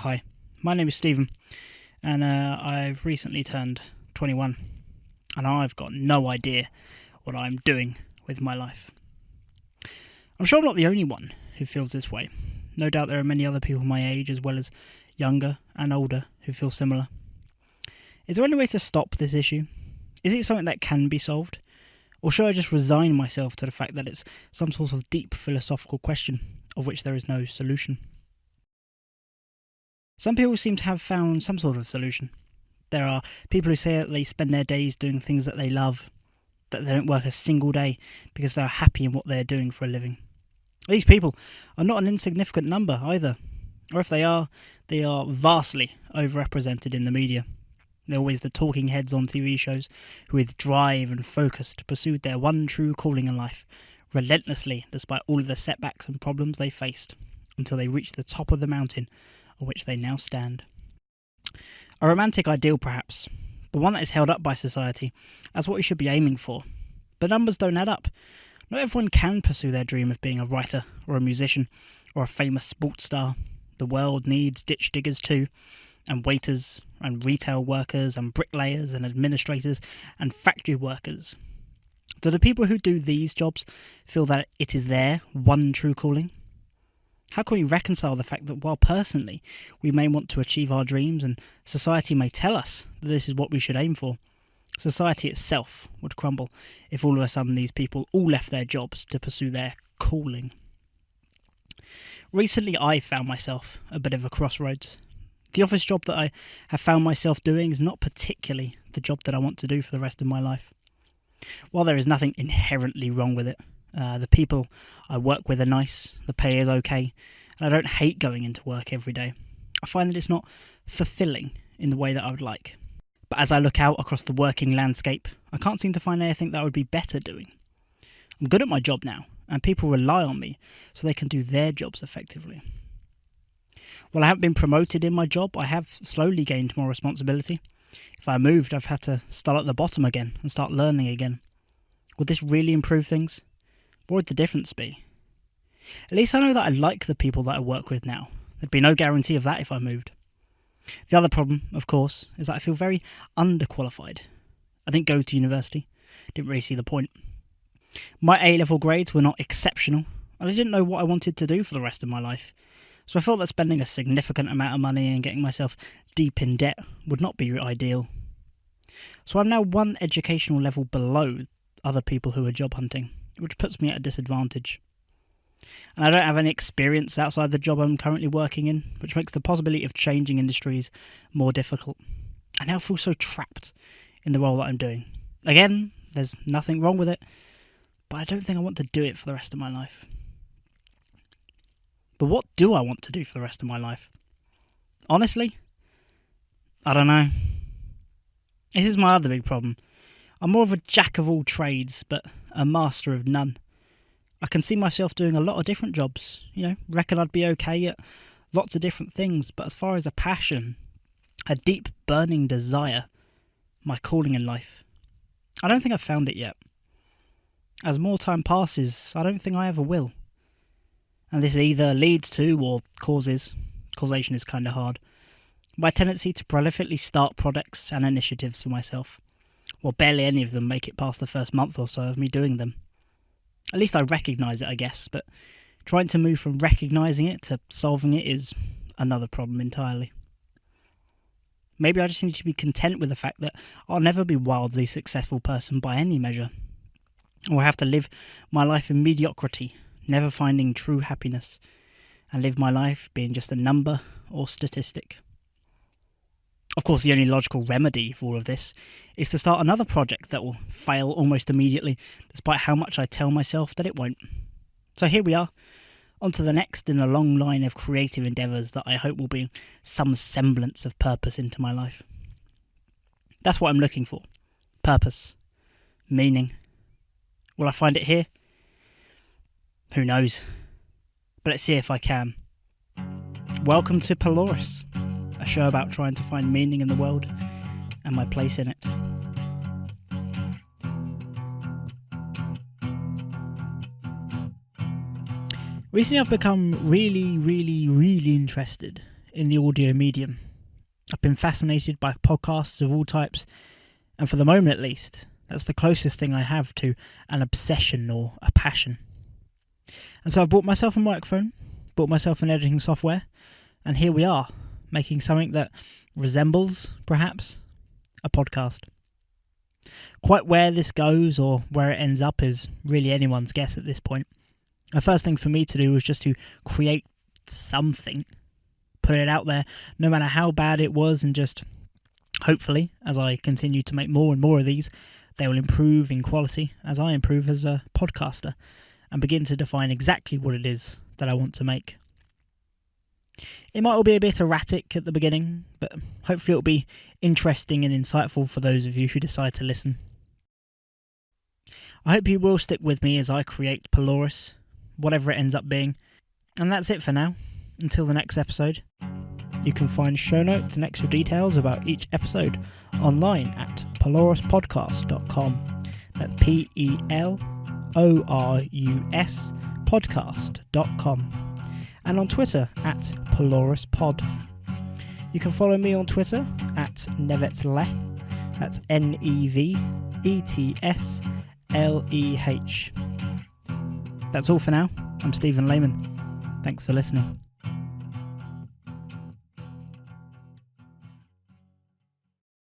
Hi, my name is Stephen, and I've recently turned 21, and I've got no idea what I'm doing with my life. I'm sure I'm not the only one who feels this way. No doubt there are many other people my age, as well as younger and older, who feel similar. Is there any way to stop this issue? Is it something that can be solved? Or should I just resign myself to the fact that it's some sort of deep philosophical question of which there is no solution? Some people seem to have found some sort of solution. There are people who say that they spend their days doing things that they love, that they don't work a single day because they're happy in what they're doing for a living. These people are not an insignificant number either, or if they are vastly overrepresented in the media. They're always the talking heads on TV shows who with drive and focus pursued their one true calling in life, relentlessly despite all of the setbacks and problems they faced, until they reached the top of the mountain on which they now stand. A romantic ideal perhaps, but one that is held up by society as what we should be aiming for. But numbers don't add up. Not everyone can pursue their dream of being a writer or a musician or a famous sports star. The world needs ditch diggers too, and waiters and retail workers and bricklayers and administrators and factory workers. Do the people who do these jobs feel that it is their one true calling? How can we reconcile the fact that while personally we may want to achieve our dreams and society may tell us that this is what we should aim for, society itself would crumble if all of a sudden these people all left their jobs to pursue their calling? Recently I found myself a bit of a crossroads. The office job that I have found myself doing is not particularly the job that I want to do for the rest of my life. While there is nothing inherently wrong with it, the people I work with are nice, the pay is okay, and I don't hate going into work every day. I find that it's not fulfilling in the way that I would like. But as I look out across the working landscape, I can't seem to find anything that I would be better doing. I'm good at my job now, and people rely on me so they can do their jobs effectively. While I haven't been promoted in my job, I have slowly gained more responsibility. If I moved, I've had to start at the bottom again and start learning again. Would this really improve things? What would the difference be? At least I know that I like the people that I work with now. There'd be no guarantee of that if I moved. The other problem, of course, is that I feel very underqualified. I didn't go to university. Didn't really see the point. My A-level grades were not exceptional, and I didn't know what I wanted to do for the rest of my life. So I felt that spending a significant amount of money and getting myself deep in debt would not be ideal. So I'm now one educational level below other people who are job hunting, which puts me at a disadvantage. And I don't have any experience outside the job I'm currently working in, which makes the possibility of changing industries more difficult. I now feel so trapped in the role that I'm doing. Again, there's nothing wrong with it, but I don't think I want to do it for the rest of my life. But what do I want to do for the rest of my life? Honestly, I don't know. This is my other big problem. I'm more of a jack of all trades, but a master of none. I can see myself doing a lot of different jobs, reckon I'd be okay at lots of different things, but as far as a passion, a deep burning desire, my calling in life, I don't think I've found it yet. As more time passes, I don't think I ever will. And this either leads to or causes, causation is kind of hard, my tendency to prolifically start projects and initiatives for myself. Well, barely any of them make it past the first month or so of me doing them. At least I recognise it, I guess, but trying to move from recognising it to solving it is another problem entirely. Maybe I just need to be content with the fact that I'll never be a wildly successful person by any measure. Or I have to live my life in mediocrity, never finding true happiness, and live my life being just a number or statistic. Of course, the only logical remedy for all of this is to start another project that will fail almost immediately, despite how much I tell myself that it won't. So here we are, on to the next in a long line of creative endeavours that I hope will bring some semblance of purpose into my life. That's what I'm looking for. Purpose. Meaning. Will I find it here? Who knows? But let's see if I can. Welcome to Pelorus, a show about trying to find meaning in the world and my place in it. Recently I've become really interested in the audio medium. I've been fascinated by podcasts of all types, and for the moment at least, that's the closest thing I have to an obsession or a passion. And so I've bought myself a microphone, bought myself an editing software, and here we are, making something that resembles, perhaps, a podcast. Quite where this goes or where it ends up is really anyone's guess at this point. The first thing for me to do was just to create something, put it out there, no matter how bad it was, and just hopefully, as I continue to make more and more of these, they will improve in quality as I improve as a podcaster and begin to define exactly what it is that I want to make. It might all be a bit erratic at the beginning, but hopefully it'll be interesting and insightful for those of you who decide to listen. I hope you will stick with me as I create Pelorus, whatever it ends up being. And that's it for now. Until the next episode. You can find show notes and extra details about each episode online at peloruspodcast.com. That's Pelorus podcast.com. And on Twitter at Peloruspod. You can follow me on Twitter at Nevetsleh. That's Nevetsleh. That's all for now. I'm Stephen Lehman. Thanks for listening.